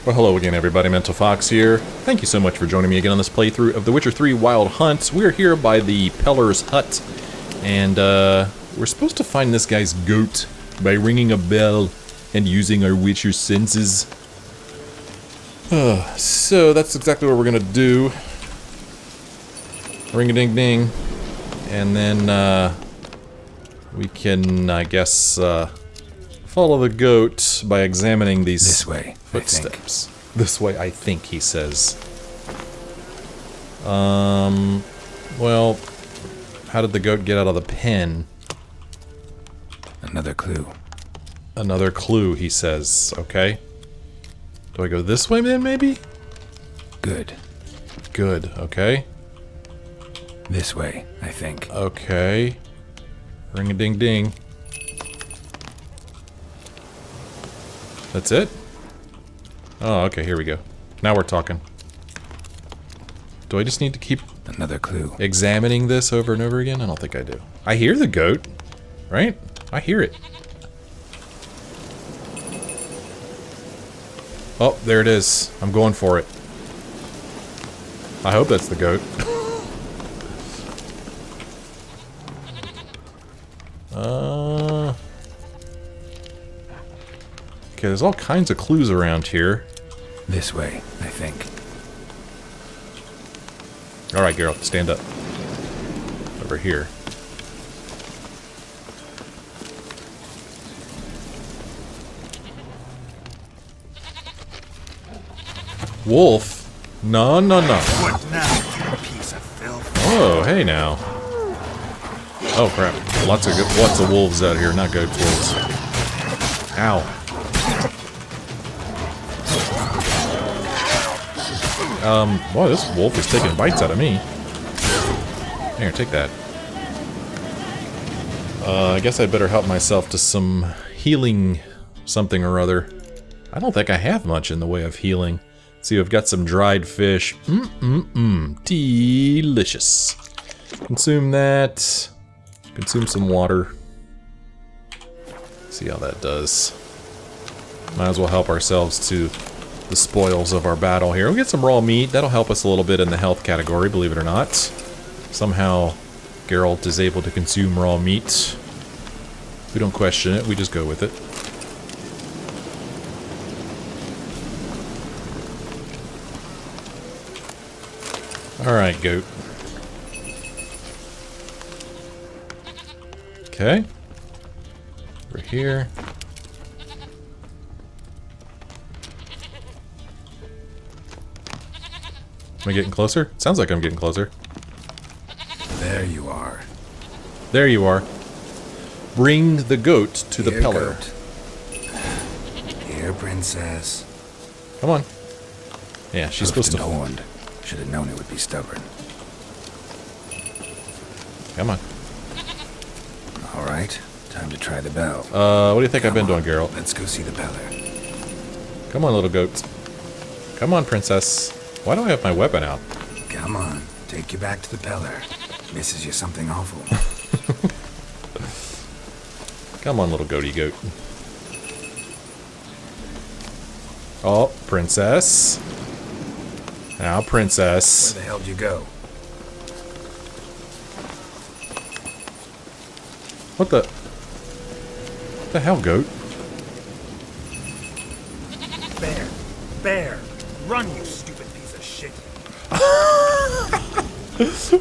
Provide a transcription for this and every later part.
Well, hello again, everybody. Mental Fox here. Thank you so much for joining me again on this playthrough of The Witcher 3 Wild Hunt. We're here by the Pellar's hut, and we're supposed to find this guy's goat by ringing a bell and using our Witcher senses. So that's exactly what we're gonna do. Ring-a-ding-ding. And then we can, I guess, follow the goat by examining these this way, footsteps. This way, I think, he says. Well, how did the goat get out of the pen? Another clue. Another clue, he says. Okay. Do I go this way then, maybe? Good. Good, okay. This way, I think. Okay. Ring-a-ding-ding. That's it? Oh, okay, here we go. Now we're talking. Do I just need to keep Another clue. examining this over and over again? I don't think I do. I hear the goat, right? I hear it. Oh, there it is. I'm going for it. I hope that's the goat. Okay, there's all kinds of clues around here. This way, I think. Alright, Geralt, stand up. Over here. Wolf? No, no, no. What now, you piece of filth? Oh, hey now. Oh crap! Lots of wolves out here, not goats, wolves. Ow. Boy, this wolf is taking bites out of me. Here, take that. I guess I better help myself to some healing something or other. I don't think I have much in the way of healing. See, I've got some dried fish. Delicious. Consume that. Consume some water. See how that does. Might as well help ourselves to the spoils of our battle here. We'll get some raw meat. That'll help us a little bit in the health category, believe it or not. Somehow, Geralt is able to consume raw meat. We don't question it, we just go with it. Alright, goat. Okay. We're here. Am I getting closer? Sounds like I'm getting closer. There you are. There you are. Bring the goat to the pellar. Here, princess. Come on. Yeah, she's supposed to. Horned. Should have known it would be stubborn. Come on. All right, time to try the bell. What do you think I've been doing, Geralt? Let's go see the pellar. Come on, little goat. Come on, princess. Why do I have my weapon out? Come on, take you back to the pellar. Misses you something awful. Come on, little goaty goat. Oh, princess. Now, princess. Where the hell did you go? What the hell, goat? Bear! Bear! Run, you stupid piece of shit!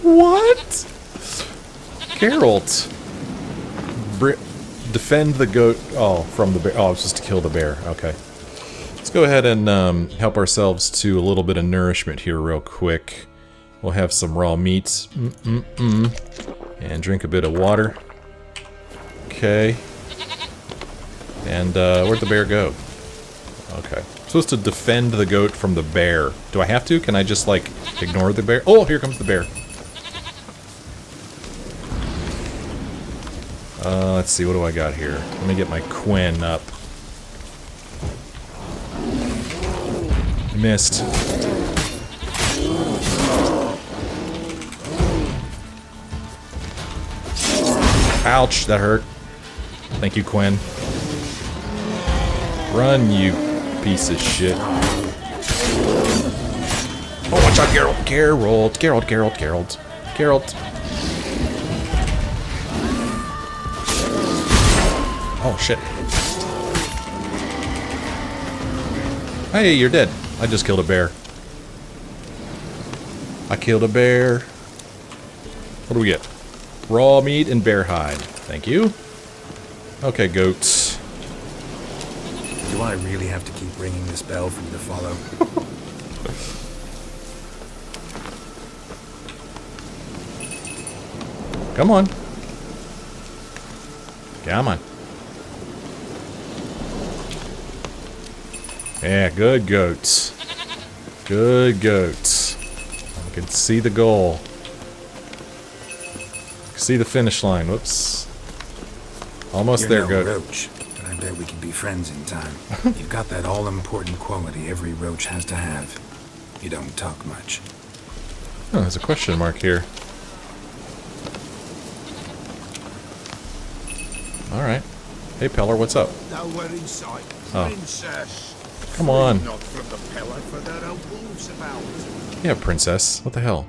What? Geralt. Defend the goat. Oh, from the bear. Oh, it's just to kill the bear. Okay. Let's go ahead and help ourselves to a little bit of nourishment here real quick. We'll have some raw meat. And drink a bit of water. Okay. And where'd the bear go? Okay. I'm supposed to defend the goat from the bear. Do I have to? Can I just, like, ignore the bear? Oh, here comes the bear. Let's see, what do I got here? Let me get my Quinn up. Missed. Ouch, that hurt. Thank you, Quinn. Run, you piece of shit. Oh, watch out, Geralt. Geralt. Oh, shit. Hey, you're dead. I just killed a bear. I killed a bear. What do we get? Raw meat and bear hide. Thank you. Okay, goats. Do I really have to keep ringing this bell for you to follow? Come on. Come on. Yeah, good goats. Good goats. I can see the goal. See the finish line. Whoops. Almost there, You're no goat. roach, but I bet we can be friends in time. You've got that all-important quality every roach has to have. You don't talk much. Oh, there's a question mark here. Alright. Hey, Pellar, what's up? Nowhere in sight. Oh. Princess. Come on. Not from the pellar, for there are wolves about. Yeah, princess. What the hell?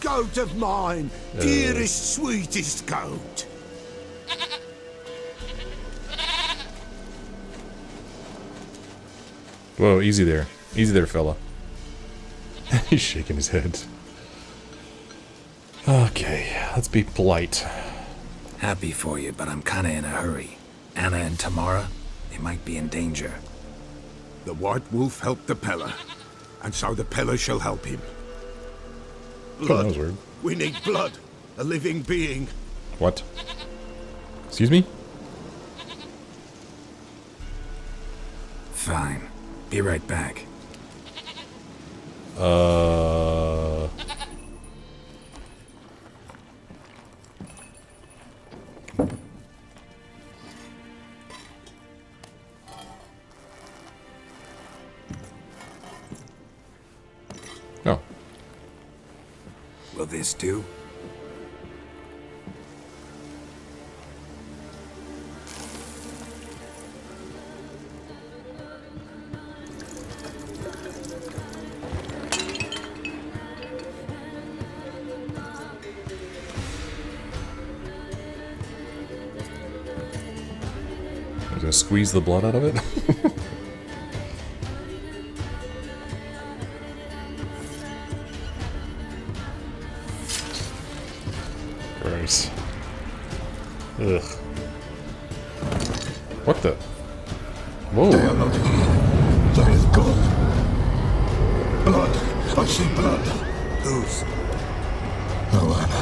Goat of mine, dearest, sweetest goat. Whoa, easy there. Easy there, fella. He's shaking his head. Okay, let's be polite. Happy for you, but I'm kinda in a hurry. Anna and Tamara, they might be in danger. The White Wolf helped the pellar, and so the pellar shall help him. Oh, that was weird. We need blood. A living being. What? Excuse me? Fine. Be right back. Oh. Will this do? I'm gonna squeeze the blood out of it. Gross. Ugh. What the? Whoa. They are not here. There is God. Blood. I see blood. Whose? No Anna.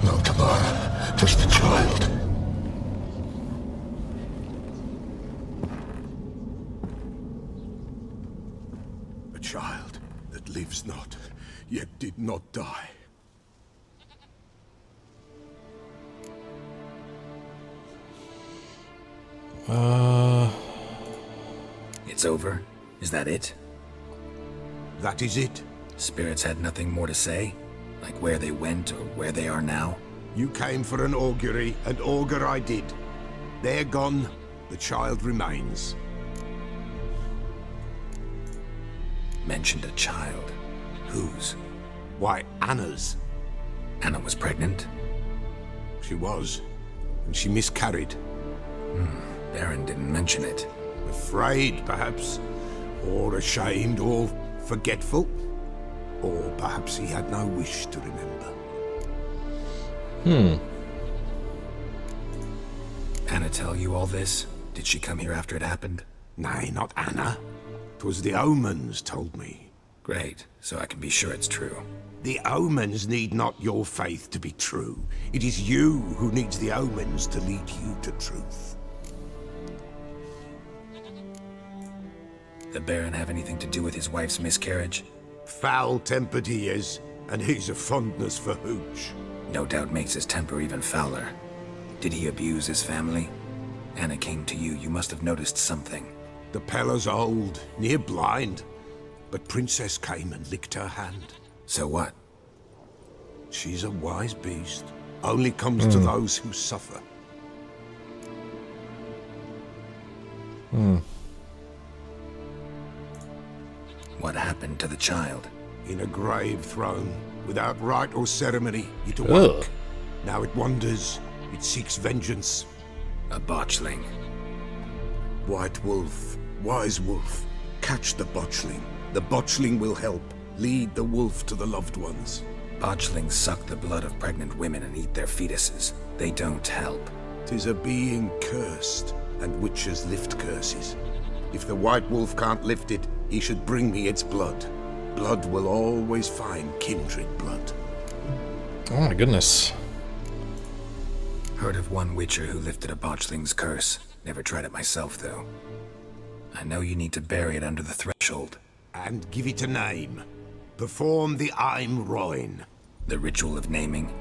No Tamara. Just the child. A child that lives not, yet did not die. It's over? Is that it? That is it. Spirits had nothing more to say? Like where they went or where they are now? You came for an augury, and augur I did. They're gone, the child remains. Mentioned a child. Whose? Why, Anna's. Anna was pregnant? She was, and she miscarried. Baron didn't mention it. Afraid, perhaps, or ashamed, or forgetful. Or perhaps he had no wish to remember. Anna tell you all this? Did she come here after it happened? Nay, not Anna. 'Twas the omens told me. Great, so I can be sure it's true. The omens need not your faith to be true. It is you who needs the omens to lead you to truth. The Baron have anything to do with his wife's miscarriage? Foul-tempered he is, and he's a fondness for hooch. No doubt makes his temper even fouler. Did he abuse his family? Anna came to you, you must have noticed something. The Pellar's old, near blind, but Princess came and licked her hand. So what? She's a wise beast. Only comes to those who suffer. What happened to the child? In a grave thrown, without rite or ceremony, it Ugh. awoke. Now it wanders, it seeks vengeance. A botchling. White wolf, wise wolf, catch the botchling. The botchling will help, lead the wolf to the loved ones. Botchlings suck the blood of pregnant women and eat their fetuses. They don't help. 'Tis a being cursed, and witches lift curses. If the white wolf can't lift it, he should bring me its blood. Blood will always find kindred blood. Oh my goodness. Heard of one witcher who lifted a botchling's curse. Never tried it myself, though. I know you need to bury it under the threshold. And give it a name. Perform the Aim Roin. The ritual of naming.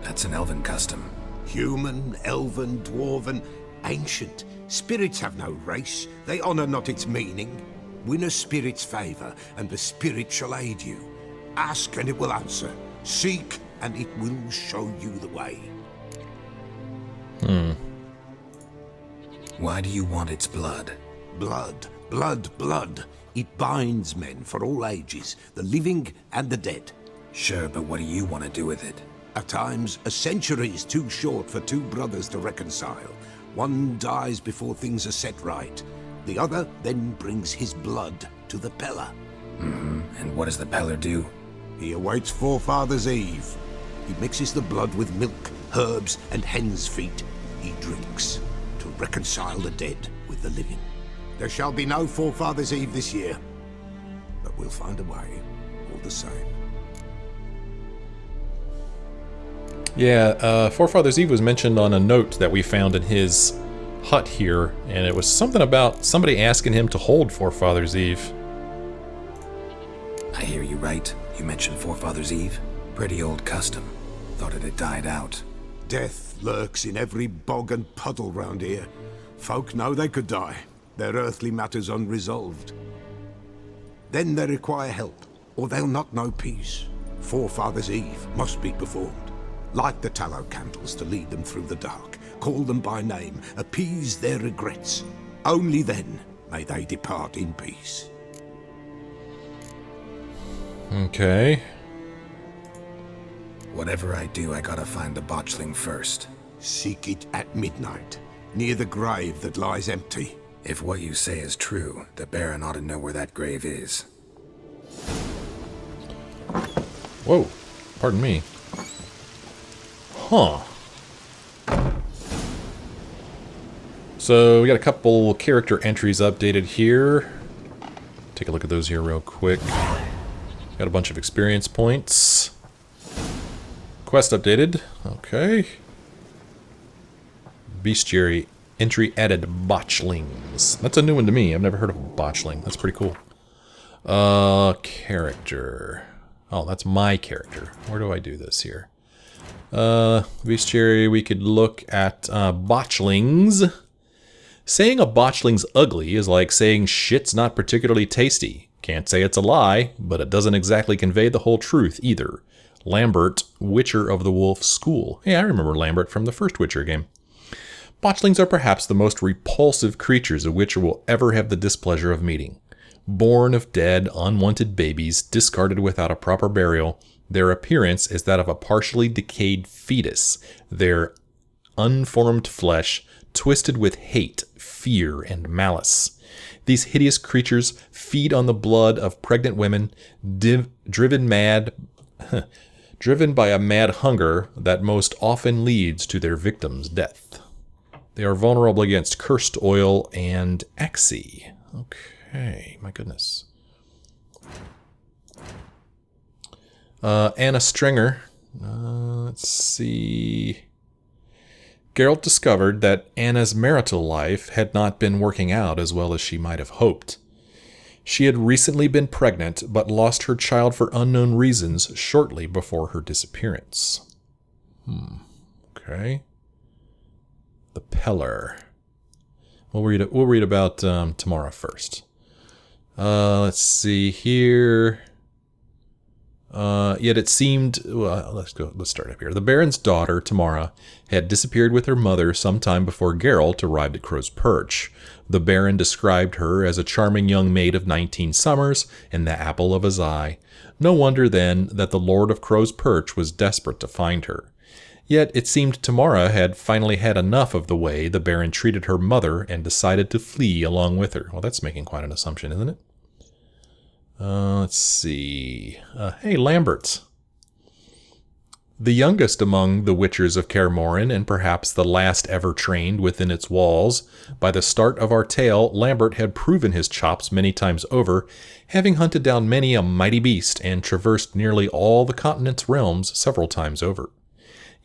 That's an elven custom. Human, elven, dwarven, ancient. Spirits have no race. They honor not its meaning. Win a spirit's favor, and the spirit shall aid you. Ask, and it will answer. Seek, and it will show you the way. Why do you want its blood? Blood, blood, blood. It binds men for all ages, the living and the dead. Sure, but what do you want to do with it? At times, a century is too short for two brothers to reconcile. One dies before things are set right. The other then brings his blood to the pellar. And what does the pellar do? He awaits Forefather's Eve. He mixes the blood with milk, herbs, and hen's feet. He drinks to reconcile the dead with the living. There shall be no Forefather's Eve this year, but we'll find a way, all the same. Yeah, Forefather's Eve was mentioned on a note that we found in his hut here, and it was something about somebody asking him to hold Forefather's Eve. I hear you right. You mentioned Forefather's Eve. Pretty old custom. Thought it had died out. Death lurks in every bog and puddle round here. Folk know they could die, their earthly matters unresolved. Then they require help, or they'll not know peace. Forefather's Eve must be performed. Light the tallow candles to lead them through the dark. Call them by name, appease their regrets. Only then may they depart in peace. Okay. Whatever I do, I gotta find the botchling first. Seek it at midnight, near the grave that lies empty. If what you say is true, the Baron ought to know where that grave is. Whoa. Pardon me. Huh. So we got a couple character entries updated here. Take a look at those here real quick. Got a bunch of experience points. Quest updated. Okay. Bestiary entry added botchlings. That's a new one to me. I've never heard of a botchling. That's pretty cool. Character. Oh, that's my character. Where do I do this here? Bestiary, we could look at botchlings. Saying a botchling's ugly is like saying shit's not particularly tasty. Can't say it's a lie, but it doesn't exactly convey the whole truth either. Lambert, Witcher of the Wolf School. Yeah, I remember Lambert from the first Witcher game. Botchlings are perhaps the most repulsive creatures a Witcher will ever have the displeasure of meeting. Born of dead, unwanted babies, discarded without a proper burial, their appearance is that of a partially decayed fetus, their unformed flesh twisted with hate, fear, and malice. These hideous creatures feed on the blood of pregnant women, driven by a mad hunger that most often leads to their victim's death. They are vulnerable against cursed oil and Axie. Okay, my goodness. Anna Stringer. Let's see. Geralt discovered that Anna's marital life had not been working out as well as she might have hoped. She had recently been pregnant, but lost her child for unknown reasons shortly before her disappearance. Okay. The Pellar. We'll read about Tamara first. Let's see here. Yet it seemed, well, let's start up here. The Baron's daughter, Tamara, had disappeared with her mother sometime before Geralt arrived at Crow's Perch. The Baron described her as a charming young maid of 19 summers and the apple of his eye. No wonder, then, that the Lord of Crow's Perch was desperate to find her. Yet it seemed Tamara had finally had enough of the way the Baron treated her mother and decided to flee along with her. Well, that's making quite an assumption, isn't it? Let's see. Hey, Lambert. The youngest among the Witchers of Kaer Morhen, and perhaps the last ever trained within its walls, by the start of our tale, Lambert had proven his chops many times over, having hunted down many a mighty beast and traversed nearly all the continent's realms several times over.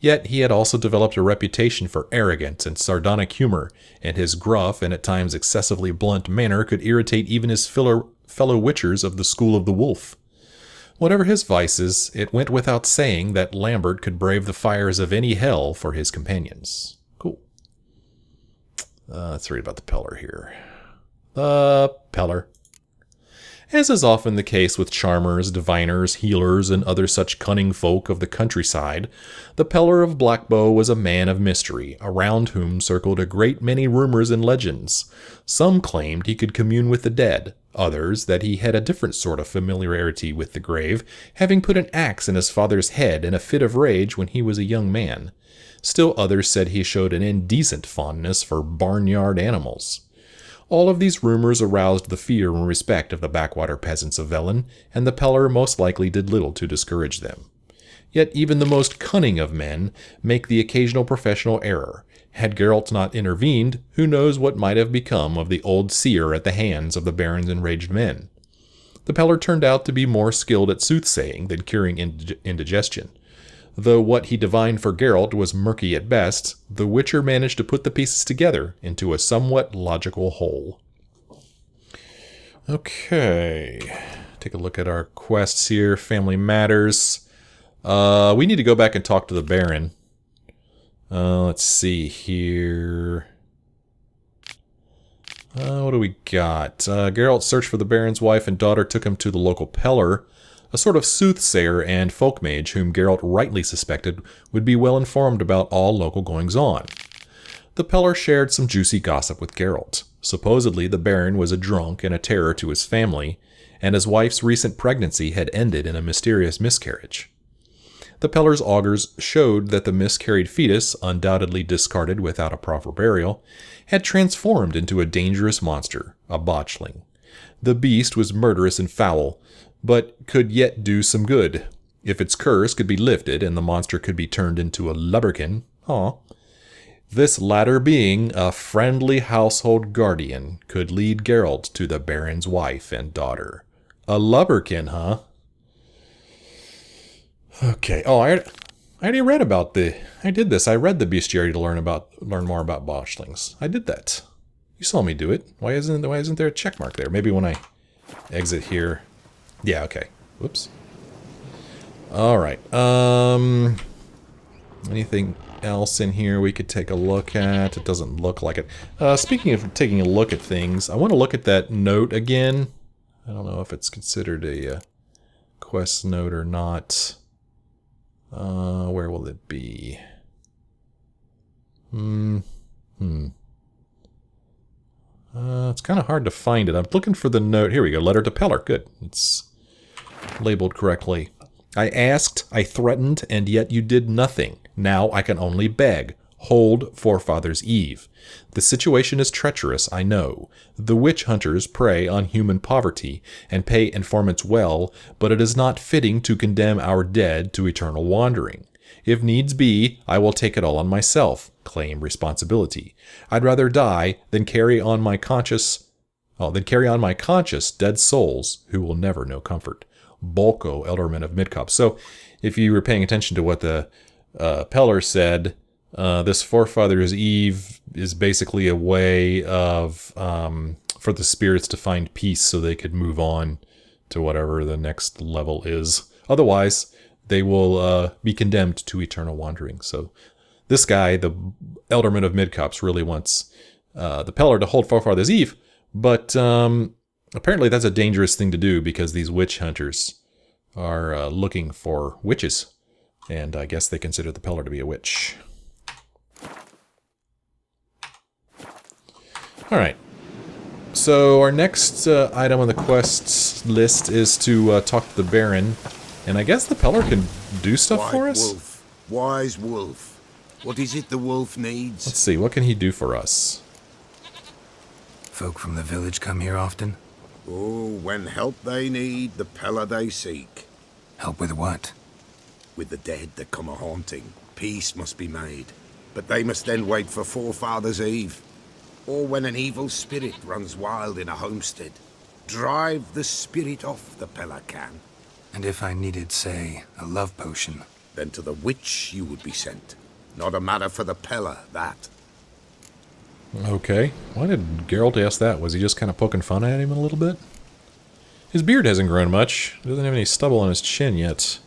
Yet he had also developed a reputation for arrogance and sardonic humor, and his gruff and at times excessively blunt manner could irritate even his fellow witchers of the School of the Wolf. Whatever his vices, it went without saying that Lambert could brave the fires of any hell for his companions. Cool. Let's read about the pellar here. The pellar. As is often the case with charmers, diviners, healers, and other such cunning folk of the countryside, the Pellar of Blackbow was a man of mystery, around whom circled a great many rumors and legends. Some claimed he could commune with the dead, others that he had a different sort of familiarity with the grave, having put an axe in his father's head in a fit of rage when he was a young man. Still others said he showed an indecent fondness for barnyard animals. All of these rumors aroused the fear and respect of the backwater peasants of Velen, and the Pellar most likely did little to discourage them. Yet even the most cunning of men make the occasional professional error. Had Geralt not intervened, who knows what might have become of the old seer at the hands of the Baron's enraged men. The Pellar turned out to be more skilled at soothsaying than curing indigestion. Though what he divined for Geralt was murky at best, the Witcher managed to put the pieces together into a somewhat logical whole. Okay, take a look at our quests here. Family Matters. We need to go back and talk to the Baron. Let's see here. What do we got? Geralt's search for the Baron's wife and daughter took him to the local Pellar, a sort of soothsayer and folk mage whom Geralt rightly suspected would be well informed about all local goings-on. The Pellar shared some juicy gossip with Geralt. Supposedly the Baron was a drunk and a terror to his family, and his wife's recent pregnancy had ended in a mysterious miscarriage. The Pellar's augurs showed that the miscarried fetus, undoubtedly discarded without a proper burial, had transformed into a dangerous monster, a botchling. The beast was murderous and foul, but could yet do some good. If its curse could be lifted and the monster could be turned into a lubberkin, this latter being, a friendly household guardian, could lead Geralt to the Baron's wife and daughter. A lubberkin, huh? Okay. Oh, I already read about I did this. I read the bestiary to learn more about botchlings. I did that. You saw me do it. Why isn't there a check mark there? Maybe when I exit here. Yeah, okay. Whoops. Alright. Anything else in here we could take a look at? It doesn't look like it. Speaking of taking a look at things, I want to look at that note again. I don't know if it's considered a quest note or not. Where will it be? It's kind of hard to find it. I'm looking for the note. Here we go. Letter to Pellar. Good. It's labeled correctly. I asked, I threatened, and yet you did nothing. Now I can only beg. Hold Forefather's Eve. The situation is treacherous, I know. The witch hunters prey on human poverty, and pay informants well, but it is not fitting to condemn our dead to eternal wandering. If needs be, I will take it all on myself, claim responsibility. I'd rather die than carry on my conscious dead souls who will never know comfort. Bolko, Elderman of Midcop. So, if you were paying attention to what the Pellar said, this Forefather's Eve is basically a way of for the spirits to find peace so they could move on to whatever the next level is. Otherwise, they will be condemned to eternal wandering. So this guy, the Elderman of Midcops, really wants the Pellar to hold Forefather's Eve, but apparently that's a dangerous thing to do because these witch hunters are looking for witches. And I guess they consider the Pellar to be a witch. Alright. So our next item on the quests list is to talk to the Baron. And I guess the Pellar can do stuff White for us? wolf, wise wolf. What is it the wolf needs? Let's see, what can he do for us? Folk from the village come here often? Oh, when help they need, the Pellar they seek. Help with what? With the dead that come a-haunting, peace must be made. But they must then wait for Forefathers' Eve. Or when an evil spirit runs wild in a homestead. Drive the spirit off, the Pellar can. And if I needed, say, a love potion? Then to the witch you would be sent. Not a matter for the Pellar, that. Okay. Why did Geralt ask that? Was he just kind of poking fun at him a little bit? His beard hasn't grown much. He doesn't have any stubble on his chin yet.